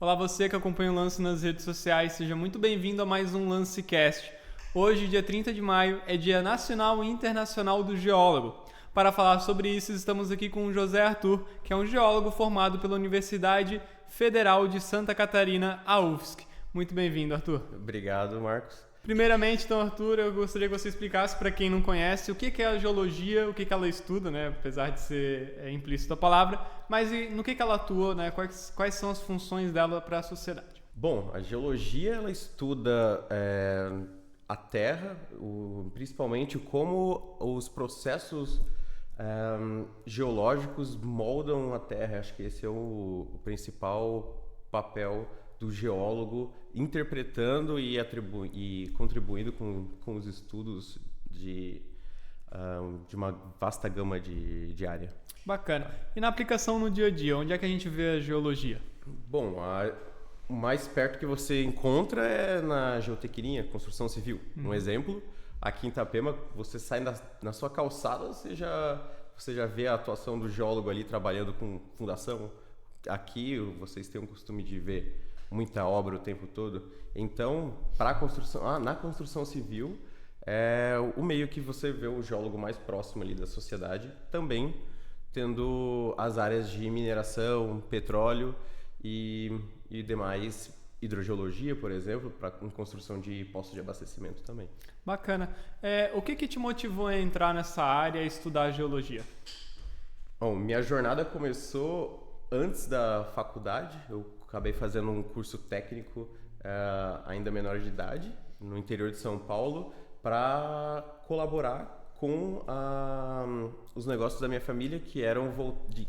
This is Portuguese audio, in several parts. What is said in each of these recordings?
Olá você que acompanha o Lance nas redes sociais, seja muito bem-vindo a mais um LanceCast. Hoje, dia 30 de maio, é Dia Nacional e Internacional do Geólogo. Para falar sobre isso, estamos aqui com o José Arthur, que é um geólogo formado pela Universidade Federal de Santa Catarina, a UFSC. Muito bem-vindo, Arthur. Obrigado, Marcos. Primeiramente, então, Arthur, eu gostaria que você explicasse para quem não conhece o que é a geologia, o que ela estuda, né? Apesar de ser implícita a palavra, mas no que ela atua, né? Quais são as funções dela para a sociedade? Bom, a geologia ela estuda a Terra, principalmente como os processos geológicos moldam a Terra. Acho que esse é o principal papel do geólogo, interpretando e contribuindo com os estudos de uma vasta gama de área. Bacana. E na aplicação no dia a dia, onde é que a gente vê a geologia? Bom, o mais perto que você encontra é na geotecnia, construção civil. Um exemplo, aqui em Itapema, você sai na sua calçada, você já vê a atuação do geólogo ali trabalhando com fundação. Aqui vocês têm o costume de ver muita obra o tempo todo. Então, na construção civil, é o meio que você vê o geólogo mais próximo ali da sociedade, também tendo as áreas de mineração, petróleo e demais, hidrogeologia, por exemplo, para construção de postos de abastecimento também. Bacana. O que te motivou a entrar nessa área e estudar geologia? Bom, minha jornada começou antes da faculdade. Eu acabei fazendo um curso técnico ainda menor de idade, no interior de São Paulo, para colaborar com os negócios da minha família, que eram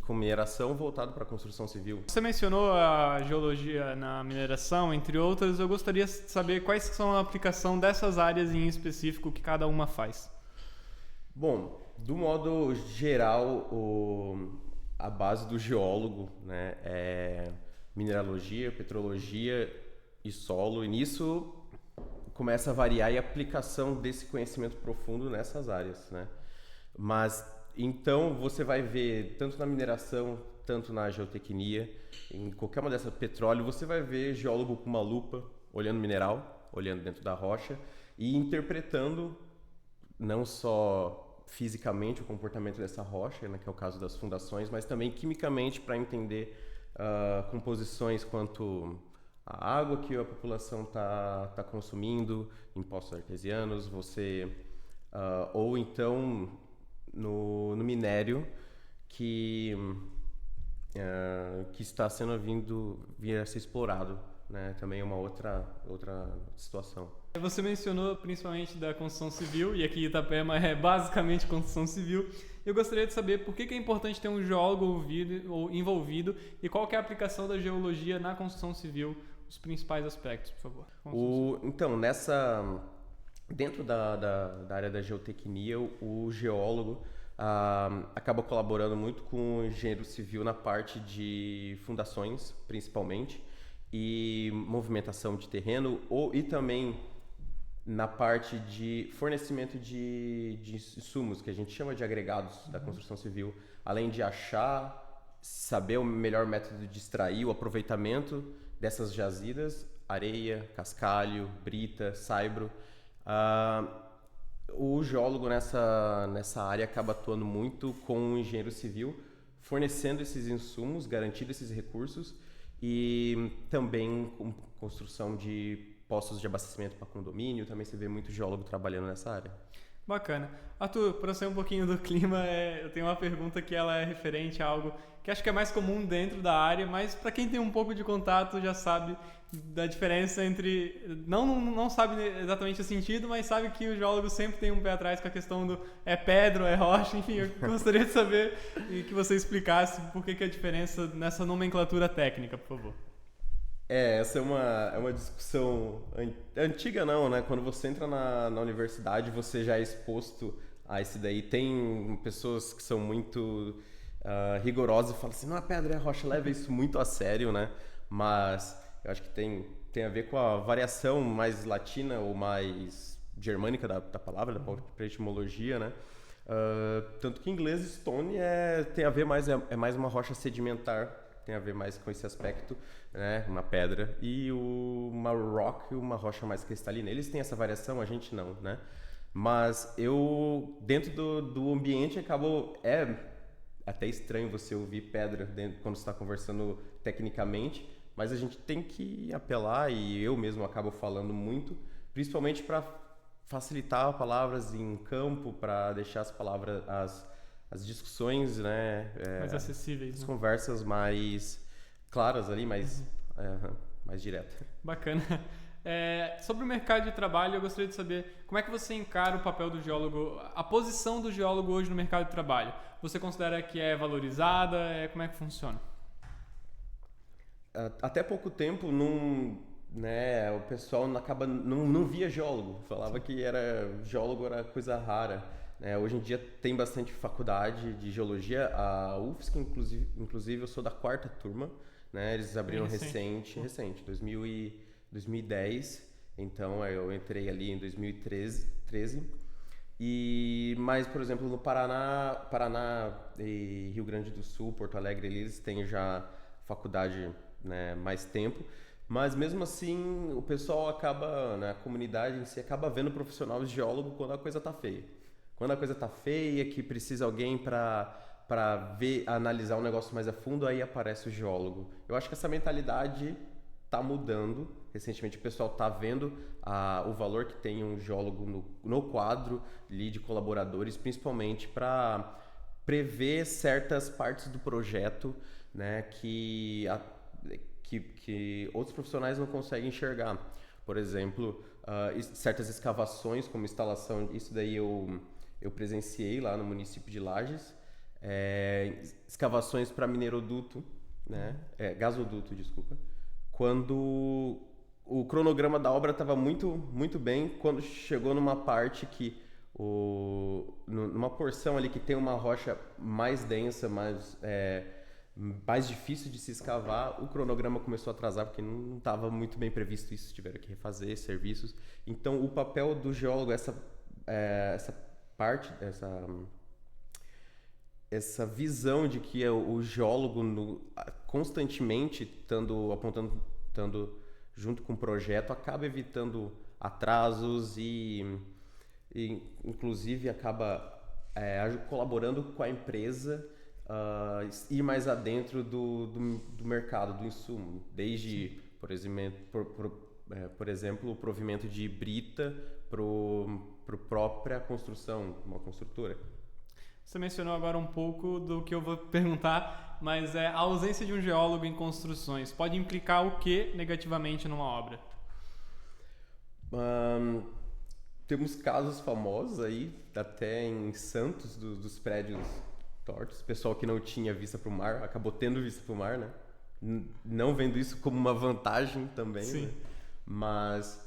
com mineração voltado para a construção civil. Você mencionou a geologia na mineração, entre outras. Eu gostaria de saber quais são a aplicação dessas áreas em específico que cada uma faz. Bom, do modo geral, a base do geólogo, né, é mineralogia, petrologia e solo, e nisso começa a variar e a aplicação desse conhecimento profundo nessas áreas, né? Mas então você vai ver tanto na mineração, tanto na geotecnia, em qualquer uma dessas, petróleo, você vai ver geólogo com uma lupa, olhando mineral, olhando dentro da rocha e interpretando não só fisicamente o comportamento dessa rocha, né, que é o caso das fundações, mas também quimicamente para entender composições quanto a água que a população tá consumindo em poços artesianos, ou então no minério que está sendo vir a ser explorado, né? Também é uma outra situação. Você mencionou principalmente da construção civil, e aqui Itapema é basicamente construção civil. Eu gostaria de saber por que é importante ter um geólogo envolvido e qual que é a aplicação da geologia na construção civil, os principais aspectos, por favor. Então, dentro da área da geotecnia, o geólogo acaba colaborando muito com o engenheiro civil na parte de fundações, principalmente, e movimentação de terreno, e também na parte de fornecimento de insumos, que a gente chama de agregados da construção civil, além de saber o melhor método de extrair o aproveitamento dessas jazidas, areia, cascalho, brita, saibro. O geólogo nessa área acaba atuando muito com o engenheiro civil, fornecendo esses insumos, garantindo esses recursos e também com construção de postos de abastecimento para condomínio. Também se vê muito geólogo trabalhando nessa área. Bacana. Arthur, para sair um pouquinho do clima, eu tenho uma pergunta que ela é referente a algo que acho que é mais comum dentro da área, mas para quem tem um pouco de contato já sabe da diferença entre... Não sabe exatamente o sentido, mas sabe que o geólogo sempre tem um pé atrás com a questão do é pedra, é rocha, enfim. Eu gostaria de saber e que você explicasse por que a diferença nessa nomenclatura técnica, por favor. Essa é uma discussão antiga, não, né? Quando você entra na universidade, você já é exposto a isso daí. Tem pessoas que são muito rigorosas e falam assim, não é pedra, é rocha, leva isso muito a sério, né? Mas eu acho que tem a ver com a variação mais latina ou mais germânica da palavra, da própria etimologia, né? Tanto que em inglês stone tem a ver mais, é mais uma rocha sedimentar tem a ver mais com esse aspecto, né? Uma pedra. E uma rock, uma rocha mais cristalina. Eles têm essa variação, a gente não, né? Mas eu, dentro do ambiente, acabo... É até estranho você ouvir pedra quando você está conversando tecnicamente, mas a gente tem que apelar, e eu mesmo acabo falando muito, principalmente para facilitar palavras em campo, para deixar as palavras, as discussões, né, mais acessíveis, as né? Conversas mais claras ali, mais diretas. Bacana. Sobre o mercado de trabalho, eu gostaria de saber como é que você encara o papel do geólogo, a posição do geólogo hoje no mercado de trabalho. Você considera que é valorizada? Como é que funciona? Até pouco tempo, né, o pessoal não via geólogo, falava que geólogo era coisa rara. Né? Hoje em dia tem bastante faculdade de geologia, a UFSC, inclusive eu sou da 4ª turma, né? Eles abriram recente, 2010, então eu entrei ali em 2013. Mas, por exemplo, no Paraná e Rio Grande do Sul, Porto Alegre, eles têm já faculdade, né, mais tempo, mas mesmo assim o pessoal acaba, né, a comunidade em si acaba vendo o profissional de geólogo quando a coisa está feia. Quando a coisa está feia, que precisa alguém para analisar um negócio mais a fundo, aí aparece o geólogo. Eu acho que essa mentalidade está mudando. Recentemente o pessoal está vendo o valor que tem um geólogo no quadro ali de colaboradores, principalmente para prever certas partes do projeto, né, que outros profissionais não conseguem enxergar. Por exemplo, certas escavações como instalação, isso daí eu presenciei lá no município de Lages, escavações para mineroduto, né, gasoduto, desculpa, quando o cronograma da obra estava muito, muito bem, quando chegou numa parte que numa porção ali que tem uma rocha mais densa, mais difícil de se escavar, o cronograma começou a atrasar porque não estava muito bem previsto isso, tiveram que refazer serviços. Então, o papel do geólogo, essa parte, essa visão de que o geólogo constantemente estando junto com o projeto acaba evitando atrasos e inclusive acaba colaborando com a empresa ir mais adentro do mercado, do insumo, desde, por exemplo, o provimento de brita para a própria construção, uma construtora. Você mencionou agora um pouco do que eu vou perguntar, mas a ausência de um geólogo em construções pode implicar o que negativamente numa obra? Temos casos famosos aí, até em Santos, dos prédios tortos. Pessoal que não tinha vista para o mar, acabou tendo vista para o mar, né? Não vendo isso como uma vantagem também, sim, né? Mas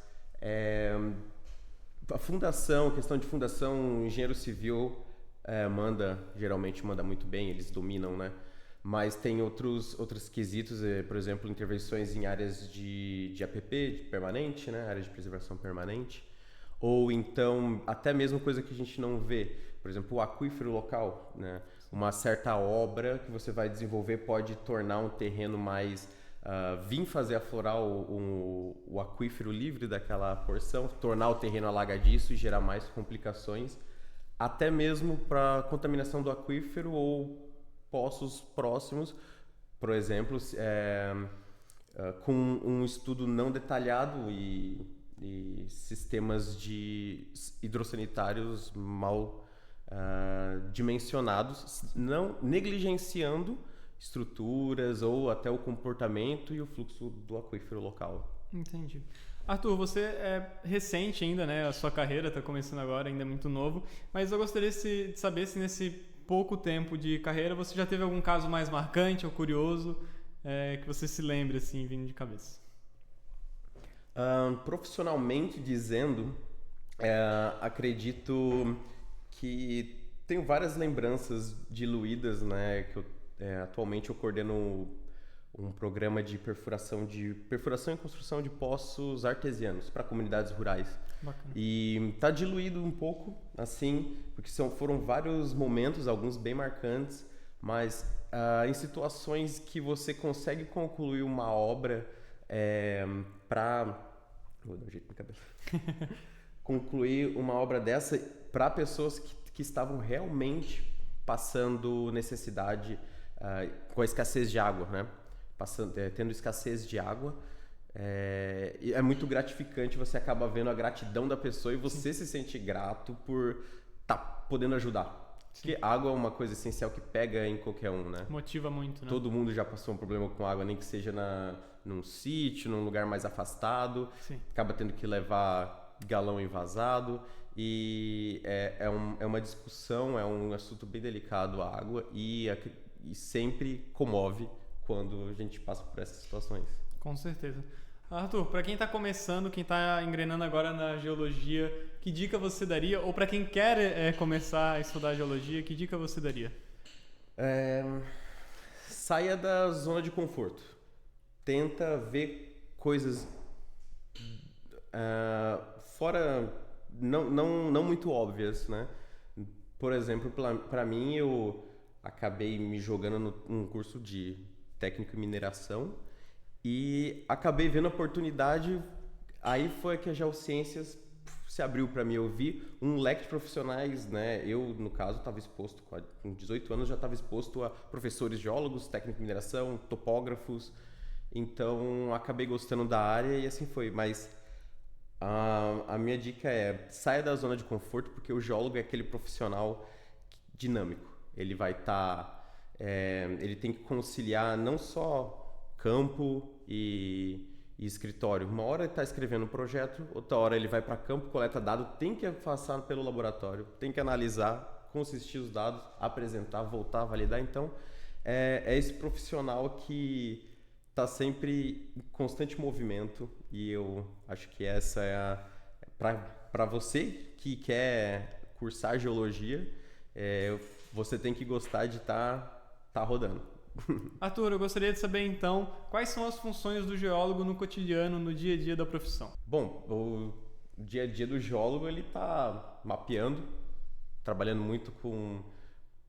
a fundação, questão de fundação, o engenheiro civil geralmente manda muito bem, eles dominam, né? Mas tem outros quesitos, por exemplo, intervenções em áreas de APP, de permanente, né? Áreas de preservação permanente. Ou então, até mesmo coisa que a gente não vê. Por exemplo, o aquífero local, né? Uma certa obra que você vai desenvolver pode tornar um terreno mais... vir fazer aflorar o aquífero livre daquela porção, tornar o terreno alagadiço e gerar mais complicações, até mesmo para contaminação do aquífero ou poços próximos, por exemplo, com um estudo não detalhado e sistemas de hidrossanitários mal dimensionados, não negligenciando estruturas ou até o comportamento e o fluxo do aquífero local. Entendi. Arthur, você é recente ainda, né? A sua carreira está começando agora, ainda é muito novo, mas eu gostaria de saber se nesse pouco tempo de carreira você já teve algum caso mais marcante ou curioso que você se lembre, assim, vindo de cabeça. Profissionalmente dizendo, acredito que tenho várias lembranças diluídas, né? Que atualmente eu coordeno um programa de perfuração e construção de poços artesianos para comunidades rurais. Bacana. E está diluído um pouco, assim, porque foram vários momentos, alguns bem marcantes, mas em situações que você consegue concluir uma obra para... Vou dar um jeito no cabelo. Concluir uma obra dessa para pessoas que estavam realmente passando necessidade com a escassez de água, né? Tendo escassez de água. É muito gratificante, você acaba vendo a gratidão da pessoa e você se sente grato por estar podendo ajudar. Sim. Porque água é uma coisa essencial que pega em qualquer um, né? Motiva muito, né? Todo mundo já passou um problema com água, nem que seja num sítio, num lugar mais afastado. Sim. Acaba tendo que levar galão envasado. E é uma discussão, é um assunto bem delicado a água e sempre comove quando a gente passa por essas situações. Com certeza. Arthur, para quem está começando, quem está engrenando agora na geologia, que dica você daria? Ou para quem quer começar a estudar geologia, que dica você daria? Saia da zona de conforto. Tenta ver coisas fora, não muito óbvias, né? Por exemplo, para mim, eu acabei me jogando num curso de técnico em mineração. E acabei vendo a oportunidade, aí foi que a Geociências se abriu para mim. Eu vi um leque de profissionais, né? Eu, no caso, estava exposto, com 18 anos, já estava exposto a professores geólogos, técnicos de mineração, topógrafos. Então, acabei gostando da área e assim foi. Mas a minha dica é, saia da zona de conforto, porque o geólogo é aquele profissional dinâmico. Ele vai estar... ele tem que conciliar não só campo e escritório. Uma hora ele está escrevendo um projeto, outra hora ele vai para campo, coleta dados, tem que passar pelo laboratório, tem que analisar, consistir os dados, apresentar, voltar, validar. Então, é esse profissional que está sempre em constante movimento e eu acho que essa é para você que quer cursar geologia, você tem que gostar de tá rodando. Arthur, eu gostaria de saber então quais são as funções do geólogo no cotidiano, no dia a dia da profissão. Bom, o dia a dia do geólogo ele está mapeando, trabalhando muito com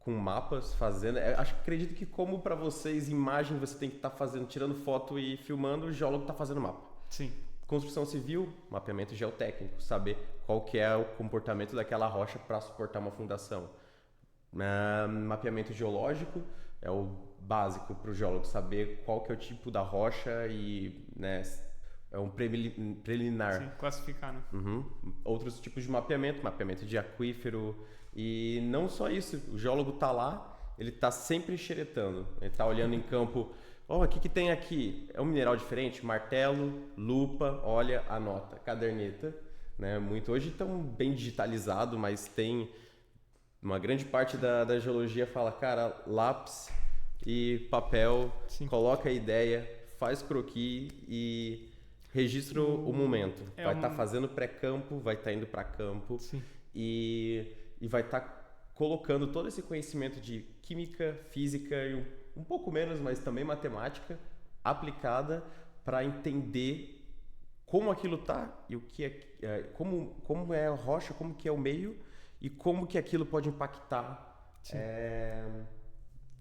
mapas, fazendo. Acredito que como para vocês imagem você tem que estar fazendo, tirando foto e filmando, o geólogo está fazendo mapa. Sim. Construção civil, mapeamento geotécnico, saber qual que é o comportamento daquela rocha para suportar uma fundação. Mapeamento geológico é o básico para o geólogo, saber qual que é o tipo da rocha e, né, é um preliminar. Sim, classificar, né? Uhum. Outros tipos de mapeamento de aquífero e não só isso, o geólogo está lá, ele está sempre xeretando, ele está olhando em campo, o que tem aqui? É um mineral diferente? Martelo, lupa, olha, anota, caderneta, né? Muito hoje estão bem digitalizado, mas tem uma grande parte da geologia fala, cara, lápis e papel, sim, coloca a ideia, faz croquis e registra o momento. Vai estar fazendo pré-campo, vai estar indo para campo e vai estar colocando todo esse conhecimento de química, física e um pouco menos, mas também matemática aplicada para entender como aquilo tá e o que como é a rocha, como que é o meio e como que aquilo pode impactar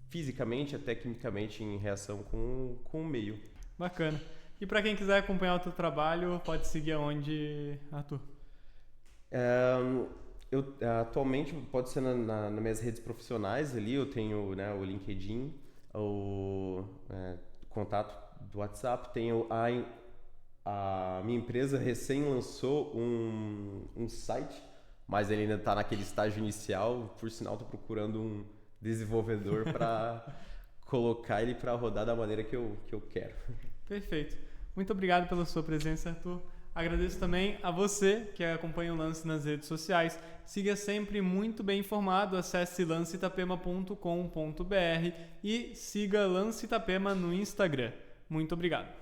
fisicamente, até quimicamente, em reação com o meio. Bacana. E para quem quiser acompanhar o teu trabalho, pode seguir aonde, Arthur? Atualmente, pode ser nas minhas redes profissionais ali, eu tenho, né, o LinkedIn, o contato do WhatsApp, tenho a minha empresa recém lançou um site, mas ele ainda está naquele estágio inicial, por sinal estou procurando um desenvolvedor para colocar ele para rodar da maneira que eu quero. Perfeito. Muito obrigado pela sua presença, Arthur. Agradeço também a você que acompanha o Lance nas redes sociais. Siga sempre muito bem informado, acesse lanceitapema.com.br e siga Lance Itapema no Instagram. Muito obrigado.